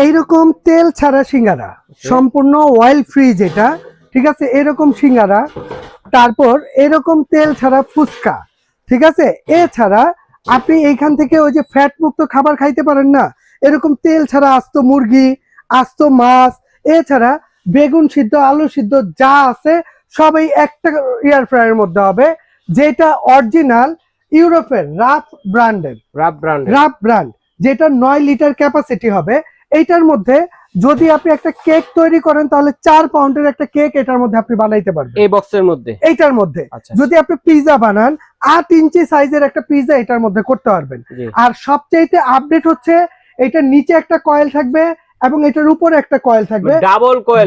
এইরকম তেল ছাড়া সিঙ্গারা, সম্পূর্ণ অয়েল ফ্রি যেটা, ঠিক আছে, এরকম সিঙ্গারা। তারপর এরকম তেল ছাড়া ফুচকা, ঠিক আছে। এছাড়া আপনি এইখান থেকে ওই যে ফ্যাট মুক্ত খাবার খাইতে পারেন না, এরকম তেল ছাড়া আস্ত মুরগি, আস্ত মাছ, এছাড়া বেগুন সিদ্ধ, আলু সিদ্ধ যা আছে সবই একটা এয়ার ফ্রায়ারের মধ্যে হবে, যেটা অরিজিনাল ইউরোপের রাফ ব্র্যান্ড, যেটা 9 লিটার ক্যাপাসিটি হবে। এইটার মধ্যে যদি আপনি একটা কেক তৈরি করেন তাহলে 4 পাউন্ডের একটা কেক এটার মধ্যে আপনি বানাইতে পারবেন এই বক্সের মধ্যে, এইটার মধ্যে। যদি আপনি পিৎজা বানান 8 ইঞ্চি সাইজের একটা পিৎজা এটার মধ্যে করতে পারবেন। আর সবচেয়ে আপডেট হচ্ছে এটার নিচে একটা কয়েল থাকবে এবং এটার উপরে একটা কয়েল থাকবে,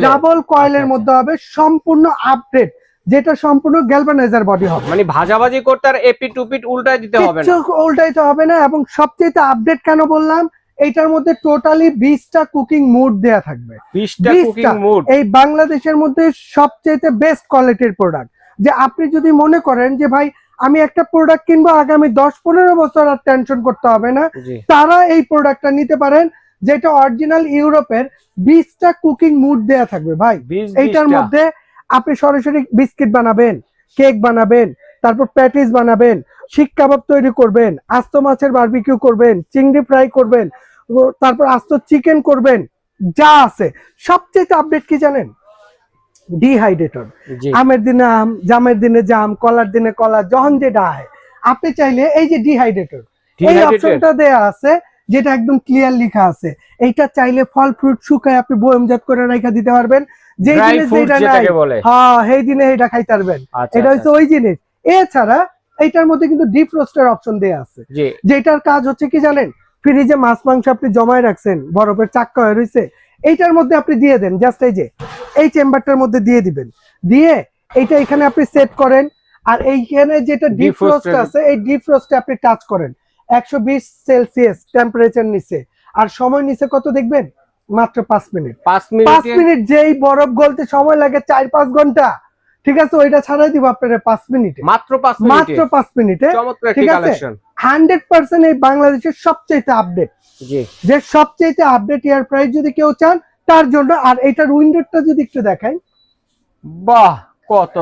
ডাবল কয়েলের মধ্যে হবে, সম্পূর্ণ আপডেট, যেটা সম্পূর্ণ গ্যালভানাইজার বডি হবে। মানে ভাজাভাজি করতে আর এপিট টুপিট উল্টাই দিতে হবে না, কিছু উল্টাইতে হবে না। এবং সবচেয়ে আপডেট কেন বললাম, এইটার মধ্যে টোটালি 20টা কুকিং মুড দেয়া থাকবে। 20টা কুকিং মুড, এই বাংলাদেশের মধ্যে সবচেয়ে বেস্ট কোয়ালিটির প্রোডাক্ট। যে আপনি যদি মনে করেন যে ভাই আমি একটা প্রোডাক্ট কিনবো আগামী 10-15 বছর আর টেনশন করতে হবে না, তারা এই প্রোডাক্টটা নিতে পারেন, যেটা অরিজিনাল ইউরোপের 20টা কুকিং মুড দেয়া থাকবে ভাই। এইটার মধ্যে আপনি সরাসরি বিস্কিট বানাবেন, কেক বানাবেন, তারপর প্যাটিস বানাবেন, শিক কাবাব তৈরি করবেন, আস্ত মাছের বারবিকিউ করবেন, চিংড়ি ফ্রাই করবেন, তারপর আস্ত চিকেন করবেন, যা আছে। সবচেয়ে আপডেট কি জানেন? ডিহাইড্রেটর। আমের দিনে আম, জামের দিনে জাম, কলার দিনে কলা, যখন যেটা হয় আপনি চাইলে এই যে ডিহাইড্রেটর, এই অপশনটা দেয়া আছে, যেটা একদম ক্লিয়ার লেখা আছে। এইটা চাইলে ফল ফ্রুট শুকায় আপনি বয়মজাত করে রাখা দিতে পারবেন, যে জিনিস যেটা নাই হ্যাঁ সেই দিনে এটা খাইতে পারবেন। এটা হচ্ছে ওই জিনিস। এছাড়া এইটার মধ্যে কিন্তু ডিপ রোস্টের অপশন দেয়া আছে, যেটার কাজ হচ্ছে কি জানেন? ফ্রিজে মাছ মাংস আপনি জমায় রাখছেন, বরফের চাক্কা হয়ে রয়েছে, এইটার মধ্যে আপনি দিয়ে দেন, জাস্ট এই যে এই চেম্বারটার মধ্যে দিয়ে দিবেন, দিয়ে এইটা এখানে আপনি সেট করেন। আর এইখানে যেটা ডিপ রোস্ট আছে, এই ডিপ রোস্টে আপনি টাচ করেন 120 সেলসিয়াস টেম্পারেচার নিচে, আর সময় নিচে কত দেখবেন? মাত্র 5 মিনিট। 5 মিনিট যেই বরফ গলতে সময় লাগে 4-5 ঘন্টা, ঠিক আছে, ওইটা ছাড়াই দিব আপনারা 5 মিনিটে, মাত্র 5 মিনিটে। ঠিক আছে, 100% এই বাংলাদেশের সবচেয়ে আপডেট, যে সবচেয়ে আপডেট এয়ার ফ্রায়ার যদি কেউ চান তার জন্য। আর এটার উইন্ডোটা যদি একটু দেখাই, বাহ কত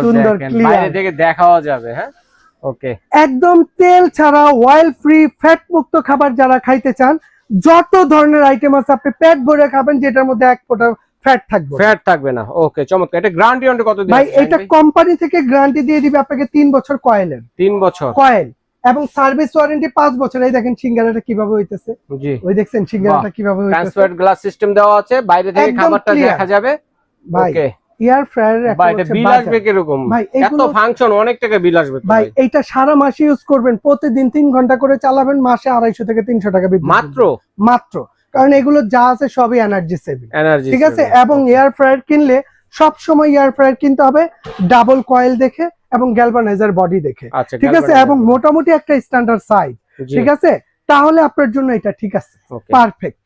সুন্দর, বাইরে থেকে দেখাও যাবে। হ্যাঁ ওকে, একদম তেল ছাড়া অয়েল ফ্রি ফ্যাট মুক্ত খাবার যারা খাইতে চান, যত ধরনের আইটেম আছে আপনি পেট ভরে খাবেন, যেটার মধ্যে এক ফোঁটা ফ্যাট থাকবে না। ওকে চমৎকার। এটা গ্যারান্টি কত দিন ভাই? এটা কোম্পানি থেকে গ্যারান্টি দিয়ে দিবে আপনাকে 3 বছর কয়েলের, 3 বছর কয়েল, এবং সার্ভিস ওয়ারেন্টি 5 বছর। এই দেখেন সিঙ্গারাটা কিভাবে হইতেছে, জি ওই দেখছেন সিঙ্গারাটা কিভাবে হইতেছে। ট্রান্সপারেন্ট গ্লাস সিস্টেম দেওয়া আছে, বাইরে থেকে খাবারটা দেখা যাবে। ওকে, এয়ার ফ্রায়ার এটা বিল আসবে কিরকম? ভাই এত ফাংশন, অনেক টাকা বিল আসবে ভাই। এইটা সারা মাসে ইউজ করবেন, প্রতিদিন 3 ঘন্টা করে চালাবেন, মাসে 250 থেকে 300 টাকা বিল মাত্র। কারণ এগুলো যা আছে সবই এনার্জি সেভিং, ঠিক আছে। এবং এয়ার ফ্রায়ার কিনলে সব সময় এয়ার ফ্রায়ার কিনতে হবে ডাবল কয়েল দেখে এবং গ্যালভানাইজার বডি দেখে, ঠিক আছে, এবং মোটামুটি একটা স্ট্যান্ডার্ড সাইজ, ঠিক আছে, তাহলে আপনার জন্য এটা ঠিক আছে, পারফেক্ট।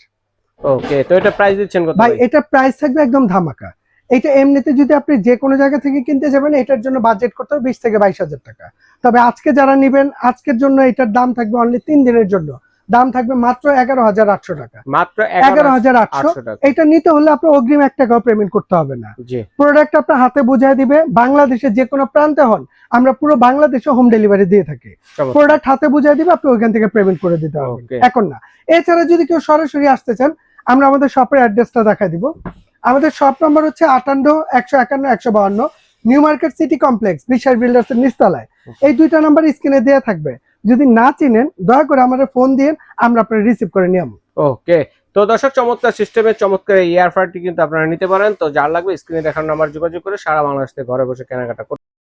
ওকে, তো এটা প্রাইস দিচ্ছেন কত ভাই? এটা প্রাইস থাকবে একদম ধামাকা। এটা এমনিতে যদি আপনি যে কোনো জায়গা থেকে কিনতে যাবেন, এটার জন্য বাজেট করতে হবে 20 থেকে 22 হাজার টাকা। তবে আজকে যারা নেবেন, আজকের জন্য এটার দাম থাকবে অনলি 3 দিনের জন্য, দাম থাকবে মাত্র 11,800 টাকা, মাত্র 11,800 টাকা। এটা নিতে হলে আপনার অগ্রিম 1 টাকাও পেমেন্ট করতে হবে না। প্রোডাক্ট আপনার হাতে বুঝাই দিবে, বাংলাদেশের যে কোনো প্রান্তে হন, আমরা পুরো বাংলাদেশে হোম ডেলিভারি দিয়ে থাকি। প্রোডাক্ট হাতে বুঝাই দিবে, আপনি ওইখান থেকে পেমেন্ট করে দিতে হবে এখন না। এছাড়া যদি কেউ সরাসরি আসতে চান, আমরা আমাদের শপের অ্যাড্রেসটা দেখাই দিব। আমাদের শপ নাম্বার হচ্ছে 58-151-152 নিউ মার্কেট সিটি কমপ্লেক্স, বিশ্বাস বিল্ডার্স এর নিচতলায়। এই 2টা নাম্বার স্ক্রিনে দেয়া থাকবে। যদি না চিনেন, দয়া করে আমাদের ফোন দিয়ে আমরা আপনার রিসিভ করে নিয়ে আসবো। ওকে, তো দর্শক চমৎকার সিস্টেমের চমৎকার এয়ার ফ্রায়ারটি কিন্তু আপনারা নিতে পারেন। তো যার লাগবে স্ক্রিনে দেখানো নাম্বার যোগাযোগ করে সারা বাংলাদেশ থেকে ঘরে বসে কেনাকাটা